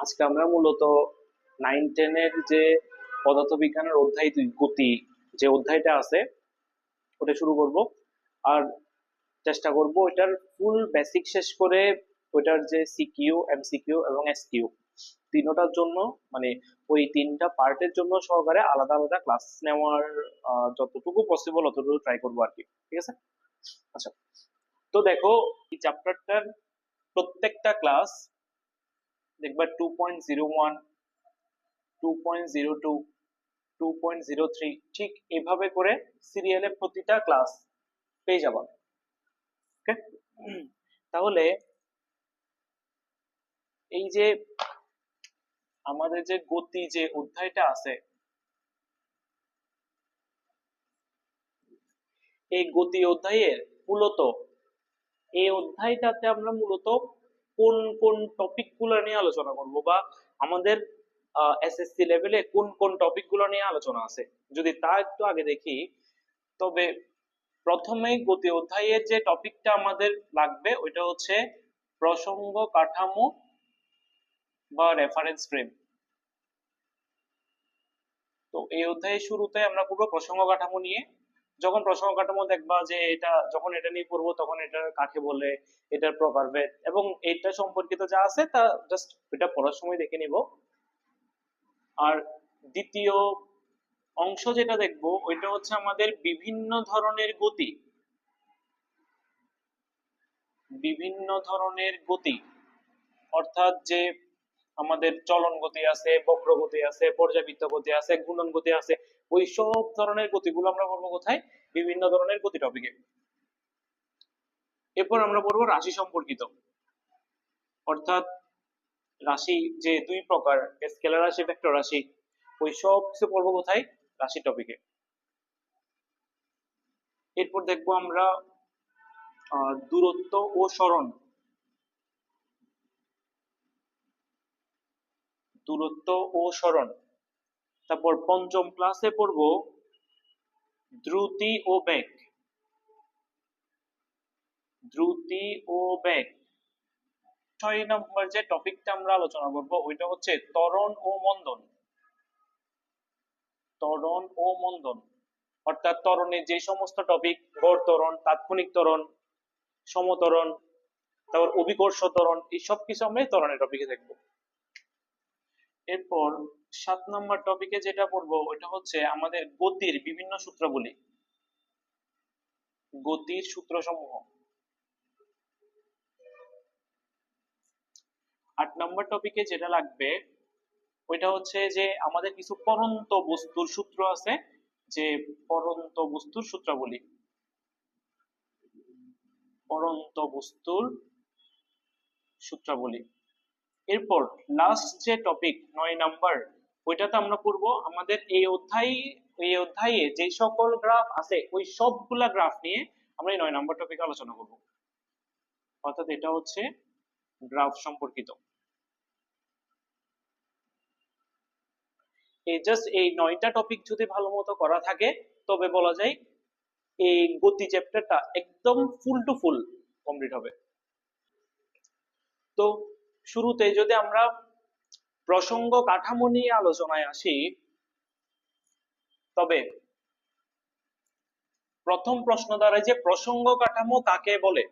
আজকে আমরা মূলত 9-10 এর যে পদার্থবিজ্ঞানের অধ্যায় গতি যে অধ্যায়টা আছে ওটা শুরু করব। আর চেষ্টা করব ওইটার ফুল বেসিক শেষ করে ওইটার যে সিকিউ, এমসিকিউ এবং এসকিউ তিনটার জন্য, মানে ওই তিনটা পার্টের জন্য সহকারে আলাদা আলাদা ক্লাস নেওয়ার যতটুকু পসিবল অতটুকু ট্রাই করবো আর কি। ঠিক আছে? আচ্ছা, তো দেখো, এই চ্যাপ্টারটার প্রত্যেকটা ক্লাস দেখবা 2.01, 2.02, 2.03 ঠিক এভাবে করে সিরিয়ালে প্রতিটা ক্লাস পেয়ে যাবা। ওকে, তাহলে এই যে আমাদের যে গতি যে অধ্যায়টা আছে, এই গতি অধ্যায়ের মূলত এই অধ্যায়টাতে আমরা মূলত কোন কোন টপিক গুলো নিয়ে আলোচনা করব, বা আমাদের এসএসসি লেভেলে কোন কোন টপিক গুলো নিয়ে আলোচনা আছে, যদি তা একটু আগে দেখি, তবে প্রথমেই গতি অধ্যায়ের যে টপিকটা আমাদের লাগবে ওইটা হচ্ছে প্রসঙ্গ কাঠামো বা রেফারেন্স ফ্রেম। তো এই অধ্যায়ের শুরুতে আমরা পড়বো প্রসঙ্গ কাঠামো নিয়ে। যখন প্রসঙ্গ কাঠামো দেখবা যে এটা যখন এটা নিয়ে পড়বো তখন এটা কাকে বলে, এটার প্রকারভেদ এবং এটা সম্পর্কিত যা আছে তা জাস্ট এটা পড়ার সময় দেখে নিব। আর দ্বিতীয় অংশ যেটা দেখবো ওইটা হচ্ছে আমাদের বিভিন্ন ধরনের গতি, বিভিন্ন ধরনের গতি অর্থাৎ যে আমাদের চলন গতি আছে, বক্র গতি আছে, পর্যাবৃত্ত গতি আছে, ঘূর্ণন গতি আছে, ওই সব ধরনের গতিগুলো আমরা পড়বো কোথায়? বিভিন্ন ধরনের গতি টপিকে। এরপর আমরা পড়বো রাশি সম্পর্কিত, অর্থাৎ রাশি যে দুই প্রকার, স্কেলার রাশি, ভেক্টর রাশি, ওই সব কিছু পড়বো কোথায়? রাশি টপিকে। এরপর দেখবো আমরা দূরত্ব ও সরণ, দূরত্ব ও সরণ। তারপর পঞ্চম ক্লাসে পড়বো দ্রুতি ও বেগ, দ্রুতি ও বেগ। 6 নম্বর যে টপিকটা আমরা আলোচনা করব ওইটা হচ্ছে ত্বরণ ও মন্দন, ত্বরণ ও মন্দন অর্থাৎ ত্বরণের যে সমস্ত টপিক, গড় ত্বরণ, তাৎক্ষণিক ত্বরণ, সমত্বরণ, তারপর অভিকর্ষ ত্বরণ, এই সব কিছু আমরা ত্বরণের টপিকে দেখবো। এরপর 7 নম্বর টপিকে যেটা পড়বো ওইটা হচ্ছে আমাদের গতির বিভিন্ন সূত্রাবলী, গতির সূত্রসমূহ। 8 নম্বর টপিকে যেটা লাগবে ওইটা হচ্ছে যে আমাদের কিছু পড়ন্ত বস্তুর সূত্র আছে, যে পড়ন্ত বস্তুর সূত্রাবলী, পড়ন্ত বস্তুর সূত্রাবলী। এরপর লাস্ট যে টপিক 9 নম্বর, ওইটাতে আমরা পড়বো আমাদের এই অধ্যায়ে যে সকল গ্রাফ আছে ওই সবগুলা গ্রাফ নিয়ে আমরা এই 9 নম্বর টপিকে আলোচনা করব, অর্থাৎ এটা হচ্ছে গ্রাফ সম্পর্কিত। এই জাস্ট এই 9টা টপিক যদি ভালো মতো করা থাকে তবে বলা যায় এই গতি চ্যাপ্টারটা একদম ফুল টু ফুল কমপ্লিট হবে। তো শুরুতে যদি আমরা প্রসঙ্গ কাঠামো নিয়ে আলোচনায় আসি, তবে প্রথম প্রশ্ন দাঁড়ায় যে প্রসঙ্গ কাঠামো কাকে বলে।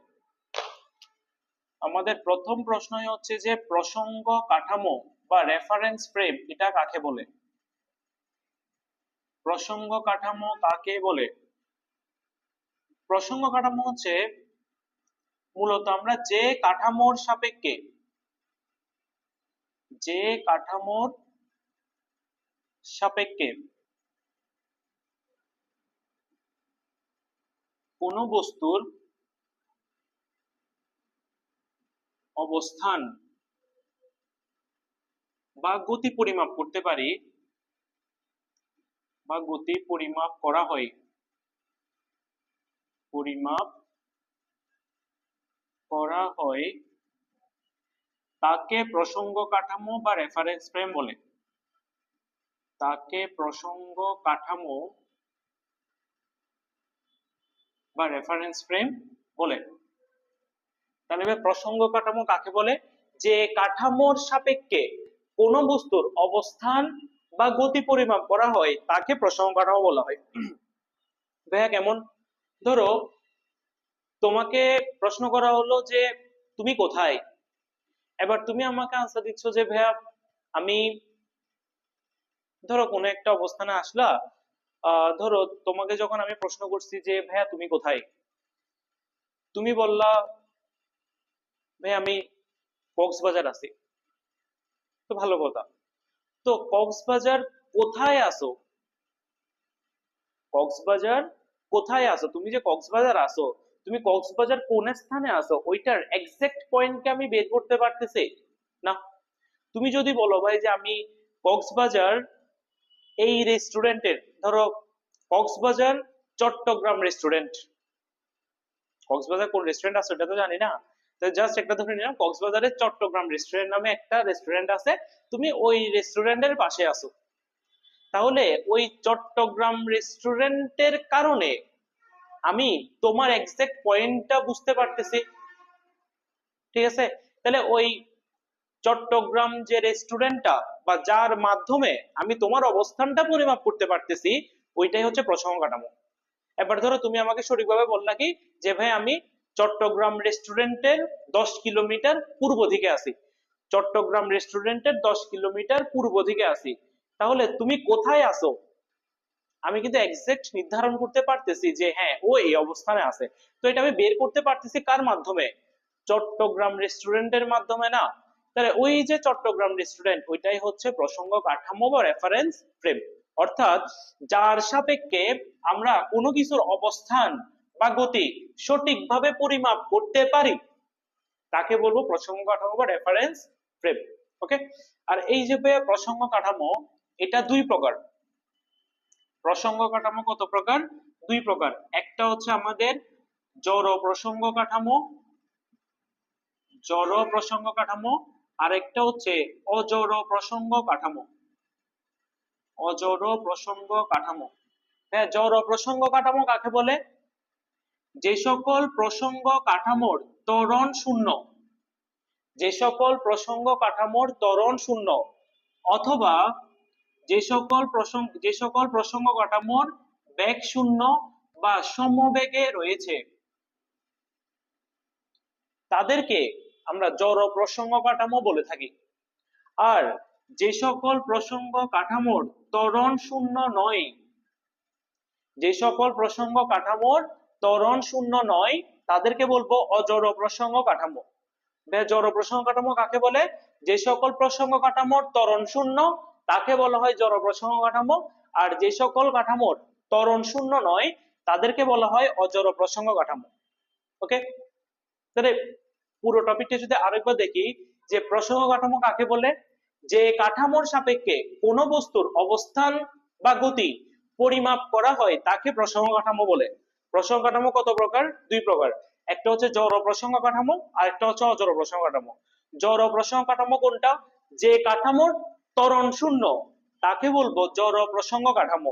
আমাদের প্রথম প্রশ্নই হচ্ছে যে প্রসঙ্গ কাঠামো বা রেফারেন্স ফ্রেম এটা কাকে বলে। প্রসঙ্গ কাঠামো কাকে বলে? প্রসঙ্গ কাঠামো হচ্ছে মূলত আমরা যে কাঠামোর সাপেক্ষে, যে কাঠামোর সাপেক্ষে কোন বস্তুর অবস্থান বা গতি পরিমাপ করতে পারি, বা গতি পরিমাপ করা হয়, পরিমাপ করা হয় তাকে প্রসঙ্গ কাঠামো বা রেফারেন্স ফ্রেম বলে। তাকে প্রসঙ্গ কাঠামো বা রেফারেন্স ফ্রেম বলে। তাহলে প্রসঙ্গ কাঠামো কাকে বলে? যে কাঠামোর সাপেক্ষে কোন বস্তুর অবস্থান বা গতি পরিমাপ করা হয় তাকে প্রসঙ্গ কাঠামো বলা হয়। ভাইয়া কেমন? ধরো তোমাকে প্রশ্ন করা হলো যে তুমি কোথায়, এবার তুমি আমাকে আনসার দিচ্ছ যে ভাইয়া আমি, ধরো কোনো একটা অবস্থানে আসলা, ধরো তোমাকে যখন আমি প্রশ্ন করছি যে ভাইয়া তুমি কোথায়, তুমি বললা ভাই আমি কক্সবাজার আছি। তো ভালো কথা, তো কক্সবাজার কোথায় আছো? কক্সবাজার কোথায় আছো? তুমি যে কক্সবাজার আছো, তুমি কক্সবাজার কোন স্থানে আছো ওইটার এক্সাক্ট পয়েন্টকে আমি বের করতে পারতেছি না। তুমি যদি বলো ভাই যে আমি কক্সবাজার এই রেস্টুরেন্টের, ধরো কক্সবাজার চট্টগ্রাম রেস্টুরেন্ট, কক্সবাজার কোন রেস্টুরেন্ট আছে ওটা তো জানি না, তো জাস্ট একটা ধরে নিলাম কক্সবাজারের চট্টগ্রাম রেস্টুরেন্ট নামে একটা রেস্টুরেন্ট আছে, তুমি ওই রেস্টুরেন্টের পাশে আছো। তাহলে ওই চট্টগ্রাম রেস্টুরেন্টের কারণে আমি তোমার এক্সাক্ট পয়েন্টটা বুঝতে পারতেছি, ঠিক আছে? তাহলে ওই চট্টগ্রাম যে রেস্টুরেন্টটা বা যার মাধ্যমে আমি তোমার অবস্থানটা পরিমাপ করতে পারতেছি, ওইটাই হচ্ছে প্রসঙ্গ কাঠামো। এবার ধরো তুমি আমাকে সঠিকভাবে বললা কি যে ভাই আমি চট্টগ্রাম রেস্টুরেন্টের 10 কিলোমিটার পূর্ব দিকে আছি, চট্টগ্রাম রেস্টুরেন্টের 10 কিলোমিটার পূর্ব দিকে আছি। তাহলে তুমি কোথায় আছো আমি কিন্তু এক্সাক্ট নির্ধারণ করতে পারতেছি যে হ্যাঁ ও এই অবস্থানে আছে। তো এটা আমি বের করতে পারতেছি কার মাধ্যমে? চট্টগ্রাম রেস্টুরেন্টের মাধ্যমে না। তাহলে ওই যে চট্টগ্রাম রেস্টুরেন্ট ওইটাই হচ্ছে প্রসঙ্গ কাঠামো বা রেফারেন্স ফ্রেম। অর্থাৎ যার সাপেক্ষে আমরা কোনো কিছুর অবস্থান বা গতি সঠিকভাবে পরিমাপ করতে পারি তাকে বলবো প্রসঙ্গ কাঠামো বা রেফারেন্স ফ্রেম। ওকে। আর এই যে প্রসঙ্গ কাঠামো, এটা দুই প্রকার। প্রসঙ্গ কাঠামো কত প্রকার? দুই প্রকার। একটা হচ্ছে আমাদের জড় প্রসঙ্গ কাঠামো, জড় প্রসঙ্গ কাঠামো, আর একটা হচ্ছে অজড় প্রসঙ্গ কাঠামো, অজড় প্রসঙ্গ কাঠামো। হ্যাঁ, জড় প্রসঙ্গ কাঠামো কাকে বলে? যে সকল প্রসঙ্গ কাঠামোর ত্বরণ শূন্য, যে সকল প্রসঙ্গ কাঠামোর ত্বরণ শূন্য, অথবা যে সকল প্রসঙ্গ কাঠামোর বেগ শূন্য বা সমবেগে রয়েছে তাদেরকে আমরা জড় প্রসঙ্গ কাঠামো বলে থাকি। আর যে সকল প্রসঙ্গ কাঠামোর ত্বরণ শূন্য নয়, যে সকল প্রসঙ্গ কাঠামোর ত্বরণ শূন্য নয় তাদেরকে বলবো অজড় প্রসঙ্গ কাঠামো। জড় প্রসঙ্গ কাঠামো কাকে বলে? যে সকল প্রসঙ্গ কাঠামোর ত্বরণ শূন্য তাকে বলা হয় জড় প্রসঙ্গ কাঠামো, আর যে সকল কাঠামোর ত্বরণ শূন্য নয় তাদেরকে বলা হয় অজড় প্রসঙ্গ কাঠামো। ওকে। তাহলে পুরো টপিকটা যদি আরেকবার দেখি যে প্রসঙ্গ কাঠামো কাকে বলে? যে কাঠামোর সাপেক্ষে কোন বস্তুর অবস্থান বা গতি পরিমাপ করা হয় তাকে প্রসঙ্গ কাঠামো বলে। প্রসঙ্গ কাঠামো কত প্রকার? দুই প্রকার। একটা হচ্ছে জড় প্রসঙ্গ কাঠামো আর একটা হচ্ছে অজড় প্রসঙ্গ কাঠামো। জড় প্রসঙ্গ কাঠামো কোনটা? যে কাঠামোর ত্বরণ শূন্য তাকে বলবো জড় প্রসঙ্গ কাঠামো,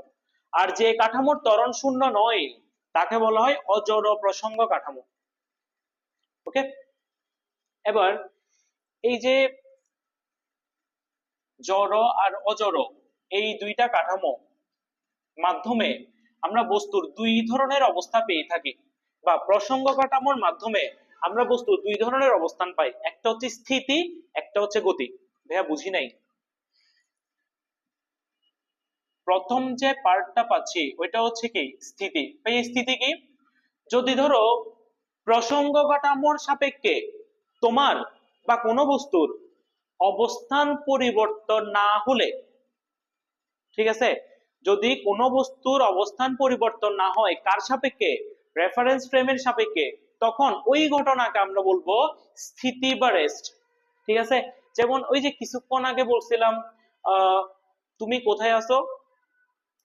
আর যে কাঠামোর ত্বরণ শূন্য নয় তাকে বলা হয় অজড় প্রসঙ্গ কাঠামো। ওকে। এবার এই যে জড় আর অজড় এই দুইটা কাঠামো মাধ্যমে আমরা বস্তুর দুই ধরনের অবস্থা পেয়ে থাকি, বা প্রসঙ্গ কাঠামোর মাধ্যমে আমরা বস্তুর দুই ধরনের অবস্থান পাই, একটা হচ্ছে স্থিতি, একটা হচ্ছে গতি। ভাইয়া বুঝি নাই, প্রথম যে পার্টটা পাচ্ছি ওইটা হচ্ছে কি স্থিতি। ভাই স্থিতি কি? যদি ধরো প্রসঙ্গ কাঠামোর সাপেক্ষে তোমার বা কোনো বস্তুর অবস্থান পরিবর্তন না হলে, ঠিক আছে, যদি কোনো বস্তুর অবস্থান পরিবর্তন না হয় কার সাপেক্ষে? রেফারেন্স ফ্রেমের সাপেক্ষে, তখন ওই ঘটনাকে আমরা বলবো স্থিতি বা রেস্ট। ঠিক আছে। যেমন ওই যে কিছুক্ষণ আগে বলছিলাম তুমি কোথায় আছো?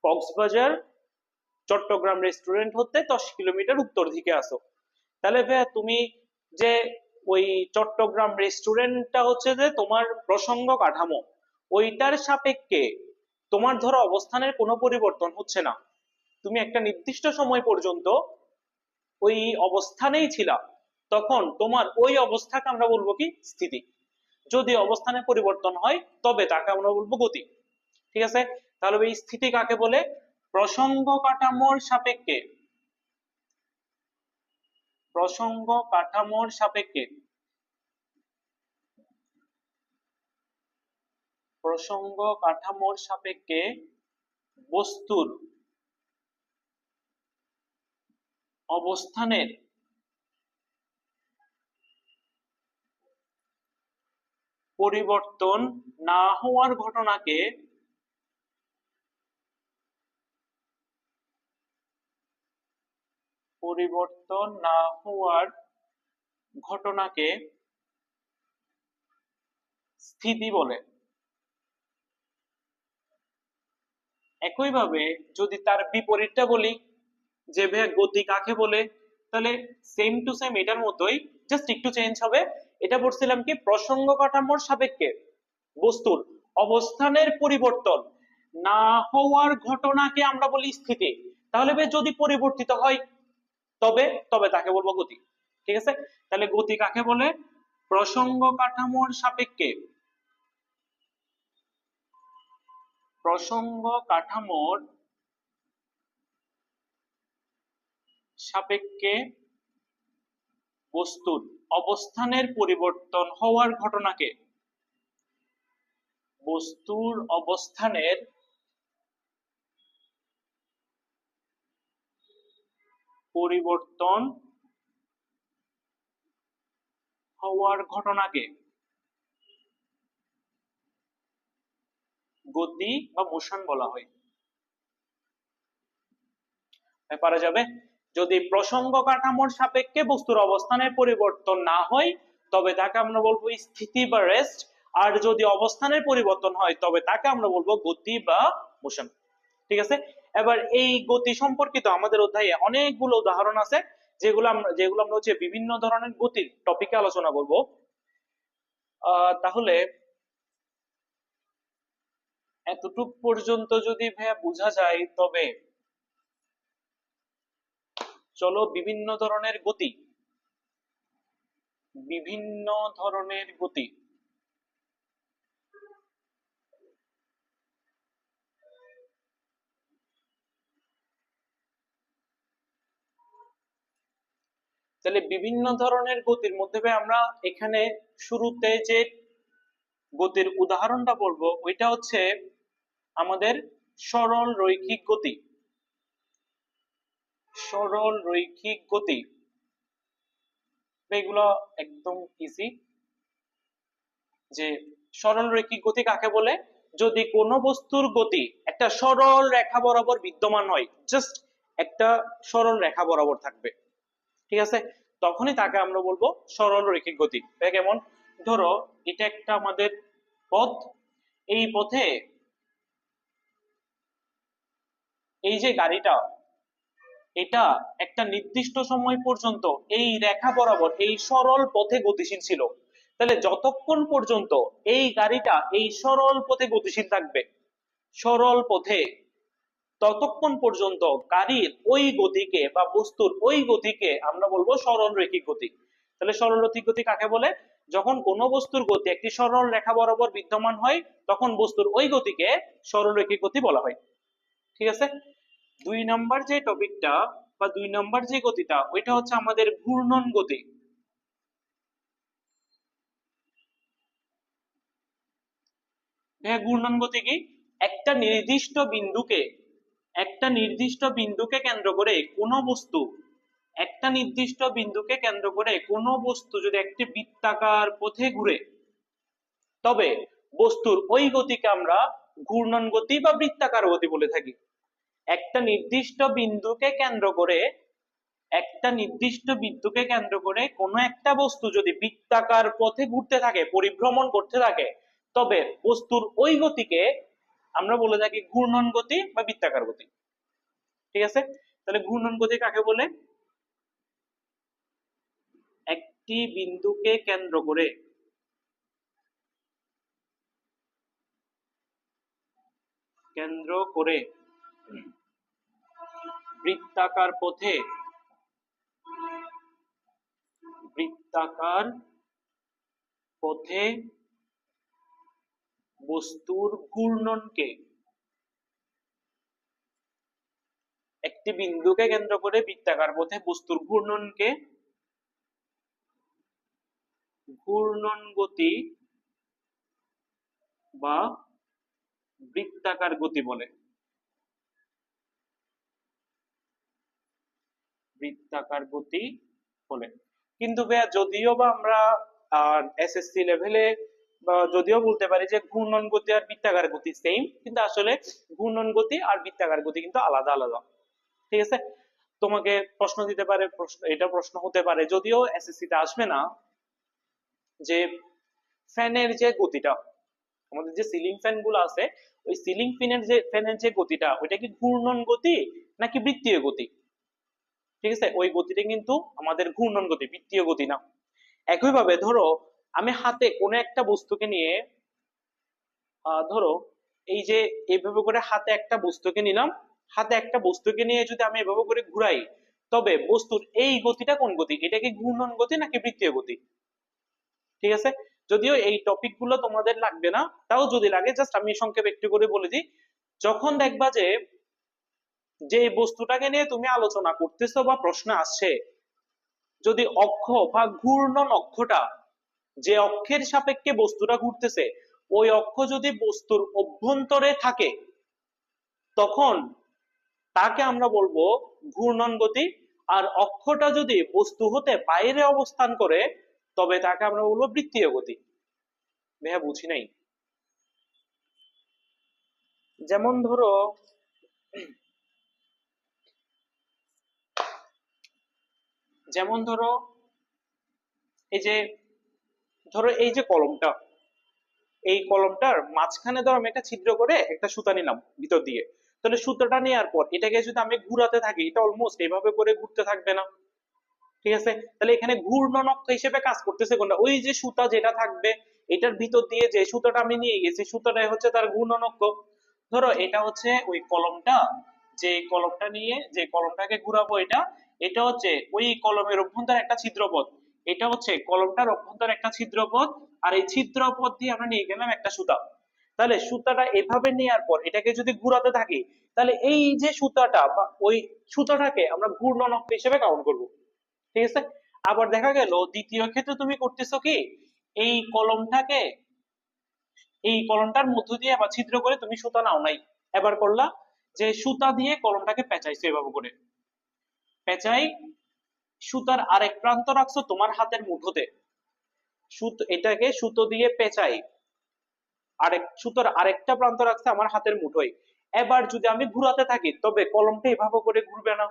কক্সবাজার চট্টগ্রাম রেস্টুরেন্ট হতে 10 কিলোমিটার উত্তর দিকে আছো। তাহলে ভাইয়া তুমি যে ওই চট্টগ্রাম রেস্টুরেন্টটা হচ্ছে যে তোমার প্রসঙ্গ কাঠামো, ওইটার সাপেক্ষে তোমার ধরো অবস্থানের কোনো পরিবর্তন হচ্ছে না, তুমি একটা নির্দিষ্ট সময় পর্যন্ত ওই অবস্থানেই ছিলা, তখন তোমার ওই অবস্থাকে আমরা বলবো কি স্থিতি। যদি অবস্থানে পরিবর্তন হয় তবে তাকে আমরা বলবো গতি। ঠিক আছে, তাহলে এই স্থিতি কাকে বলে? প্রসঙ্গ কাঠামোর সাপেক্ষে, প্রসঙ্গ কাঠামোর সাপেক্ষে, প্রসঙ্গ কাঠামোর সাপেক্ষে বস্তুর অবস্থানের পরিবর্তন না হওয়ার ঘটনাকে পরিবর্তন না হওয়ার ঘটনাকে স্থিতি বলে। একইভাবে যদি তার বিপরীতটা বলি যে ভাইয়া গতি কাকে বলে, তাহলে সেম টু সেম এটার মতোই, জাস্ট একটু চেঞ্জ হবে। এটা পড়ছিলাম কি প্রসঙ্গ কাঠামোর সাপেক্ষে বস্তুর অবস্থানের পরিবর্তন না হওয়ার ঘটনাকে আমরা বলি স্থিতি। তাহলে ভাই যদি পরিবর্তিত হয় তবে তবে তাকে বলবো গতি। ঠিক আছে, তাহলে গতি কাকে বলে? প্রসঙ্গ কাঠামোর সাপেক্ষে, প্রসঙ্গ কাঠামোর সাপেক্ষে বস্তুর অবস্থানের পরিবর্তন হওয়ার ঘটনাকে, বস্তুর অবস্থানের পরিবর্তন হওয়ার ঘটনাকে গতি বা মোশন বলা হয়। পারা যাবে, যদি প্রসঙ্গ কাঠামোর সাপেক্ষে বস্তুর অবস্থানের পরিবর্তন না হয় তবে তাকে আমরা বলবো স্থিতি বা রেস্ট, আর যদি অবস্থানের পরিবর্তন হয় তবে তাকে আমরা বলবো গতি বা মোশন। ঠিক আছে, এবার এই গতি সম্পর্কিত আমাদের অধ্যায়ে অনেকগুলো উদাহরণ আছে যেগুলো আমরা হচ্ছে বিভিন্ন ধরনের গতির টপিকে আলোচনা করব। তাহলে এতটুক পর্যন্ত যদি ভাইয়া বোঝা যায় তবে চলো বিভিন্ন ধরনের গতি, বিভিন্ন ধরনের গতি তাহলে বিভিন্ন ধরনের গতির মধ্যে আমরা এখানে শুরুতে যে গতির উদাহরণটা বলবো ওইটা হচ্ছে আমাদের সরল রৈখিক গতি। সরল রৈখিক গতি এগুলো একদম ইজি। যে সরল রৈখিক গতি কাকে বলে? যদি কোনো বস্তুর গতি একটা সরল রেখা বরাবর বিদ্যমান হয়, জাস্ট একটা সরল রেখা বরাবর থাকবে, ঠিক আছে, তখনই তাকে আমরা বলবো সরল রৈখিক গতি। কেমন? ধরো এটা একটা আমাদের পথ, এই পথে এই যে গাড়িটা, এটা একটা নির্দিষ্ট সময় পর্যন্ত এই রেখা বরাবর এই সরল পথে গতিশীল ছিল। তাহলে যতক্ষণ পর্যন্ত এই গাড়িটা এই সরল পথে গতিশীল থাকবে, সরল পথে, ততক্ষণ পর্যন্ত গাড়ির ওই গতিকে বা বস্তুর ওই গতিকে আমরা বলবো সরল রৈখিক গতি। তাহলে সরল রৈখিক গতি কাকে বলে? যখন কোনো বস্তুর গতি একটি সরল রেখা বরাবর বিদ্যমান হয় তখন বস্তুর ওই গতিকে সরল রৈখিক গতি বলা হয়। ঠিক আছে, 2 নম্বর যে টপিকটা বা 2 নম্বর যে গতিটা ওইটা হচ্ছে আমাদের ঘূর্ণন গতি। ঘূর্ণন গতি কি? একটা নির্দিষ্ট বিন্দুকে, একটা নির্দিষ্ট বিন্দুকে কেন্দ্র করে কোনো বস্তু, একটা নির্দিষ্ট বিন্দুকে কেন্দ্র করে কোনো বস্তু যদি একটি বৃত্তাকার পথে ঘুরে তবে বস্তুর ওই গতিকে আমরা ঘূর্ণন গতি বা বৃত্তাকার গতি বলে থাকি। একটা নির্দিষ্ট বিন্দুকে কেন্দ্র করে, একটা নির্দিষ্ট বিন্দুকে কেন্দ্র করে কোনো একটা বস্তু যদি বৃত্তাকার পথে ঘুরতে থাকে, পরিভ্রমণ করতে থাকে, তবে বস্তুর ওই গতিকে আমরা বলে থাকি ঘূর্ণন গতি বা বৃত্তাকার গতি। ঠিক আছে, তাহলে ঘূর্ণন গতি কাকে বলে? একটি বিন্দুকে কেন্দ্র করে, কেন্দ্র করে বৃত্তাকার পথে, বৃত্তাকার পথে বস্তুর ঘূর্ণনকে, একটি বিন্দুকে কেন্দ্র করে বৃত্তাকার পথে বস্তুর ঘূর্ণনকে ঘূর্ণন গতি বা বৃত্তাকার গতি বলে। বৃত্তাকার গতি বলে। কিন্তু ভাইয়া যদিও বা আমরা এসএসসি লেভেলে বা যদিও বলতে পারি যে ঘূর্ণন গতি আর বৃত্তাকার গতি সেম, কিন্তু আসলে ঘূর্ণন গতি আর বৃত্তাকার গতি কিন্তু আলাদা আলাদা। ঠিক আছে, তোমাকে প্রশ্ন দিতে পারে, এটা প্রশ্ন হতে পারে, যদিও এসএসসি তে আসবে না, যে ফ্যানের যে গতিটা, আমাদের যে সিলিং ফ্যান গুলো আছে, ওই সিলিং ফ্যানের যে গতিটা, ওইটা কি ঘূর্ণন গতি নাকি বৃত্তীয় গতি? ঠিক আছে, ওই গতিটা কিন্তু আমাদের ঘূর্ণন গতি, বৃত্তীয় গতি না। একইভাবে ধরো আমি হাতে কোনো একটা বস্তুকে নিয়ে, ধরো এই যে এইভাবে করে হাতে একটা বস্তুকে নিলাম, হাতে একটা বস্তুকে নিয়ে যদি আমি এভাবে করে ঘুরাই, তবে বস্তুর এই গতিটা কোন গতি? এটা কি ঘূর্ণন গতি নাকি বৃত্তীয় গতি? ঠিক আছে, যদিও এই টপিক গুলো তোমাদের লাগবে না, তাও যদি লাগে জাস্ট আমি সংক্ষেপে একটু করে বলে দিই। যখন দেখবা যে যে বস্তুটাকে নিয়ে তুমি আলোচনা করতেছো বা প্রশ্ন আসছে, যদি অক্ষ বা ঘূর্ণন অক্ষটা, যে অক্ষের সাপেক্ষে বস্তুটা ঘুরতেছে, ওই অক্ষ যদি বস্তুর অভ্যন্তরে থাকে, তখন তাকে আমরা বলবো ঘূর্ণন গতি। আর অক্ষটা যদি বস্তু হতে বাইরে অবস্থান করে, তবে তাকে আমরা বলবো বৃত্তীয় গতি। ভাইয়া বুঝি নাই। যেমন ধরো যেমন ধরো এই যে, ধরো এই যে কলমটা, এই কলমটার মাঝখানে ধরো আমি একটা ছিদ্র করে একটা সুতা নিলাম ভিতর দিয়ে, তাহলে সুতাটা নেওয়ার পর এটাকে যদি আমি ঘুরাতে থাকি, এটা অলমোস্ট এভাবে করে ঘুরতে থাকবে না? ঠিক আছে, তাহলে এখানে ঘূর্ণন অক্ষ হিসেবে কাজ করতেছে কোনটা? ওই যে সুতা যেটা থাকবে, এটার ভিতর দিয়ে যে সুতাটা আমি নিয়ে গেছি, সুতাটাই হচ্ছে তার ঘূর্ণন অক্ষ। ধরো এটা হচ্ছে ওই কলমটা, যে কলমটা নিয়ে যে কলমটাকে ঘুরাবো, এটা এটা হচ্ছে ওই কলমের অভ্যন্তরে একটা ছিদ্রপথ, এটা হচ্ছে কলমটার অভ্যন্তরে একটা ছিদ্রপথ, আর এই ছিদ্রপথ দিয়ে আমরা নিয়ে গেলাম একটা সুতা। তাহলে সুতাটা এভাবে নেওয়ার পর এটাকে যদি ঘুরাতে থাকি, তাহলে এই যে সুতাটা বা ওই সুতাটাকে আমরা ঘূর্ণন অক্ষ হিসেবে কাউন্ট করবো। ঠিক আছে, আবার দেখা গেল দ্বিতীয় ক্ষেত্রে তুমি করতেছো কি, এই কলমটাকে, এই কলমটার মধ্য দিয়ে আবার ছিদ্র করে তুমি সুতা নাও নাই, এবার করলা যে সুতা দিয়ে কলমটাকে পেঁচাইছো এভাবে করে, পেঁচাই সুতার আরেক প্রান্ত রাখছো তোমার হাতের মুঠোতে, এটাকে সুতো দিয়ে পেঁচাই আরেক সুতার আরেকটা প্রান্ত রাখছে আমার হাতের মুঠোয়। এবার যদি আমি ঘুরাতে থাকি, তবে কলমটা এভাবে করে ঘুরবে না?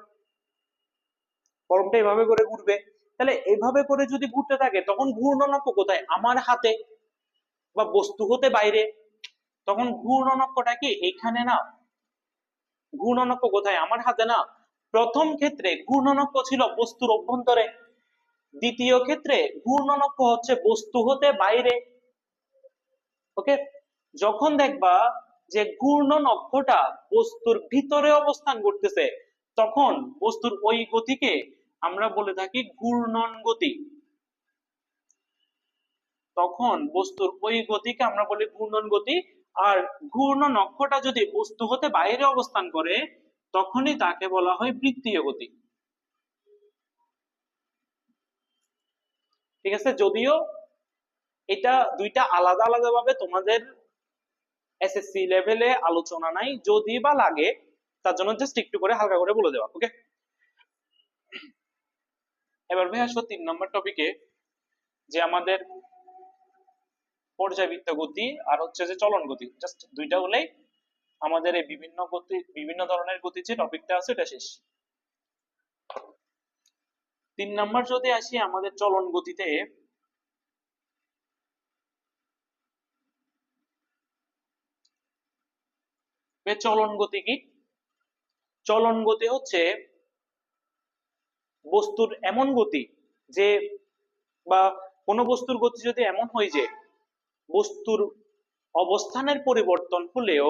কলমটা এভাবে করে ঘুরবে। তাহলে এভাবে করে যদি ঘুরতে থাকে, তখন ঘূর্ণনক্ষ কোথায়? আমার হাতে বা বস্তু হতে বাইরে। তখন ঘূর্ণনক্ষটা কি এখানে না? ঘূর্ণনক্ষ কোথায়? আমার হাতে না? প্রথম ক্ষেত্রে ঘূর্ণনক্ষ ছিল বস্তুর অভ্যন্তরে, দ্বিতীয় ক্ষেত্রে ঘূর্ণনক্ষ হচ্ছে বস্তু হতে বাইরে। ওকে, যখন দেখবা যে ঘূর্ণন অক্ষটা বস্তুর ভিতরে অবস্থান করতেছে, তখন বস্তুর ওই গতিকে আমরা বলে থাকি ঘূর্ণন গতি। তখন বস্তুর ওই গতিকে আমরা বলি ঘূর্ণন গতি। আর ঘূর্ণন অক্ষটা যদি বস্তু হতে বাইরে অবস্থান করে, তখনই তাকে বলা হয় বৃত্তীয় গতি। ঠিক আছে, যদিও এটা দুইটা আলাদা আলাদা ভাবে তোমাদের এসএসসি লেভেলে আলোচনা নাই, যদি বা লাগে তার জন্য জাস্ট একটু করে হালকা করে বলে দেওয়া। ওকে, এবার ভাই আসো 3 নম্বর টপিকে, যে আমাদের পর্যাবৃত্ত গতি আর হচ্ছে যে চলন গতি, জাস্ট দুইটা হলেই আমাদের এই বিভিন্ন গতি, বিভিন্ন ধরনের গতি যে টপিকটা আছে এটা শেষ। 3 নম্বর যদি আসি আমাদের চলন গতিতে, চলন গতি কি? চলন গতি হচ্ছে বস্তুর এমন গতি যে, বা কোন বস্তুর গতি যদি এমন হয় যে বস্তুর অবস্থানের পরিবর্তন হলেও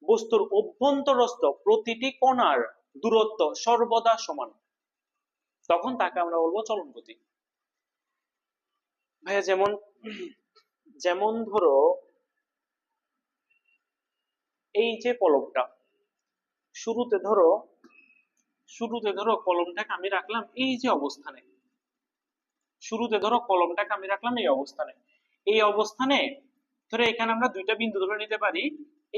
বস্তুর অভ্যন্তরস্থ প্রতিটি কণার দূরত্ব সর্বদা সমান, তখন তাকে আমরা বলবো চলন গতি। ভাইয়া যেমন, যেমন ধরো এই যে কলমটা, শুরুতে ধরো কলমটাকে আমি রাখলাম এই যে অবস্থানে, শুরুতে ধরো কলমটাকে আমি রাখলাম এই অবস্থানে, এই অবস্থানে ধরো এখানে আমরা দুইটা বিন্দু ধরে নিতে পারি,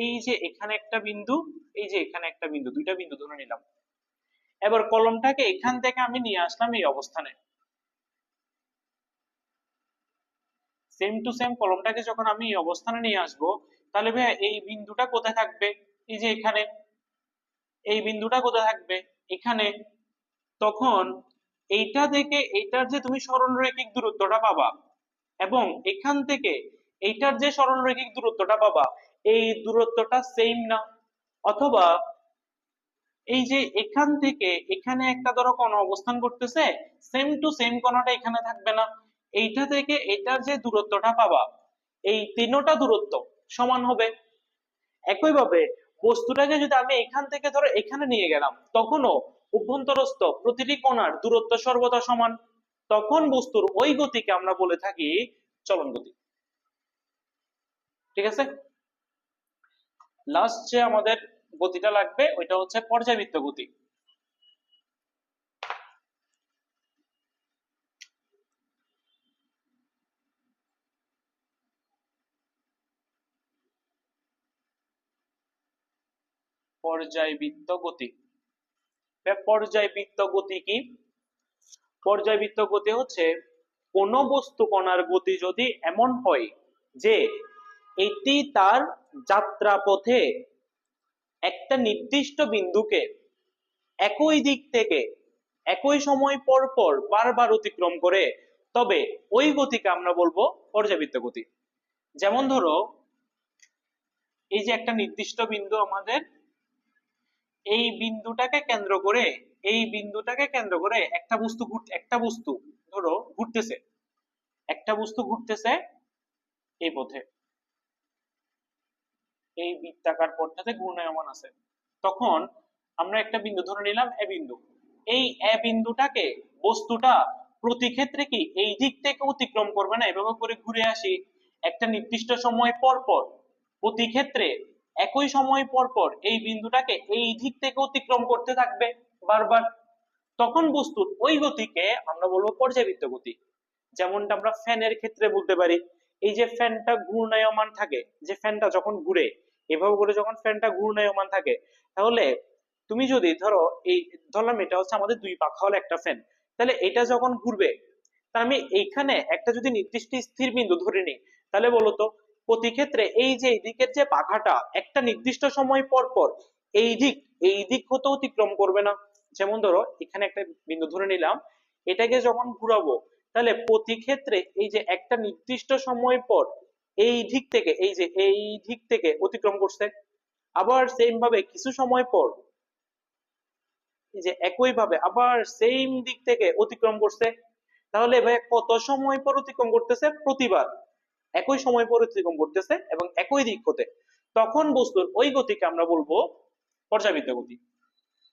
এই যে এখানে একটা বিন্দু, এই যে এখানে একটা বিন্দু, দুইটা বিন্দু ধরে নিলাম। এবার কলমটাকে এখান থেকে আমি নিয়ে আসলাম এই অবস্থানে, সেম টু সেম কলমটাকে যখন আমি এই অবস্থানে নিয়ে আসবো, তাহলে ভাইয়া এই বিন্দুটা কোথায় থাকবে? এই যে এখানে। এই বিন্দুটা কোথায় থাকবে? এখানে। তখন এইটা থেকে এইটার যে তুমি সরলরৈখিক দূরত্বটা পাবা, এবং এখান থেকে এইটার যে সরলরৈখিক দূরত্বটা পাবা, এই দূরত্বটা সেম না? অথবা এই যে এখান থেকে এখানে একটা ধরো কোণ অবস্থান করতেছে, সেম টু সেম কোণটা এখানে থাকবে না? এইটা থেকে এটার যে দূরত্বটা পাবা, এই তিনটা দূরত্ব সমান হবে। একইভাবে বস্তুটাকে যদি আমি এখান থেকে ধরো এখানে নিয়ে গেলাম, তখনও অভ্যন্তরস্থ প্রতিটি কণার দূরত্ব সর্বদা সমান। তখন বস্তুর ওই গতিকে আমরা বলে থাকি চলন গতি। ঠিক আছে? লাস্ট যে আমাদের গতিটা লাগবে ওইটা হচ্ছে পর্যায়বৃত্ত গতি। পর্যায়বৃত্ত গতি, পর্যায়বৃত্ত গতি কি? পর্যায়বৃত্ত গতি হচ্ছে কোন বস্তু কণার গতি যদি এমন হয় যে এটি তার যাত্রাপথে একটা নির্দিষ্ট বিন্দুকে একই দিক থেকে একই সময় পর পর বারবার অতিক্রম করে, তবে ওই গতিকে আমরা বলবো পর্যায়বৃত্ত গতি। যেমন ধরো এই যে একটা নির্দিষ্ট বিন্দু আমাদের, এই বিন্দুটাকে কেন্দ্র করে, এই বিন্দুটাকে কেন্দ্র করে একটা বস্তু ধরো ঘুরতেছে, একটা বস্তু ঘুরতেছে এই পথে, এই বৃত্তাকার পথটাতে ঘূর্ণায়মান আছে। তখন আমরা একটা বিন্দু ধরে নিলাম এ বিন্দু, এই এ বিন্দুটাকে বস্তুটা প্রতি ক্ষেত্রে কি এই দিক থেকে অতিক্রম করবে না, এভাবে করে ঘুরে আসি একটা নির্দিষ্ট সময় পর পর, প্রতি ক্ষেত্রে একই সময় পর পর এই বিন্দুটাকে এই দিক থেকে অতিক্রম করতে থাকবে বারবার। তখন বস্তুর ওই গতিকে আমরা বলবো পর্যায়বৃত্ত গতি। যেমনটা আমরা ফ্যানের ক্ষেত্রে বলতে পারি, এই যে ফ্যানটা ঘূর্ণায়মান থাকে, যে ফ্যানটা যখন ঘুরে এভাবে করে, যখন ফ্যানটা ঘূর্ণায়মান থাকে, তাহলে তুমি যদি ধরো এই ধরলাম এটা হচ্ছে আমাদের দুই পাখা হলো একটা ফ্যান, তাহলে এটা যখন ঘুরবে, তা আমি এইখানে একটা যদি নির্দিষ্ট স্থির বিন্দু ধরে নিই, তাহলে বলতো প্রতি ক্ষেত্রে এই যে দিকের যে পাখাটা একটা নির্দিষ্ট সময় পর পর এই দিক হতে অতিক্রম করবে না। যেমন ধরো এখানে একটা বিন্দু ধরে নিলাম, এটাকে যখন ঘুরাবো, তাহলে প্রতি ক্ষেত্রে এই যে একটা নির্দিষ্ট সময় পর এই দিক থেকে অতিক্রম করছে, আবার সেম ভাবে কিছু সময় পর এই যে একই ভাবে আবার সেম দিক থেকে অতিক্রম করছে। তাহলে ভাই কত সময় পর অতিক্রম করতেছে? প্রতিবার একই সময় পর অতিক্রম করতেছে এবং একই দিক হতে। তখন বস্তুর ওই গতিকে আমরা বলবো পর্যাবৃত্ত গতি।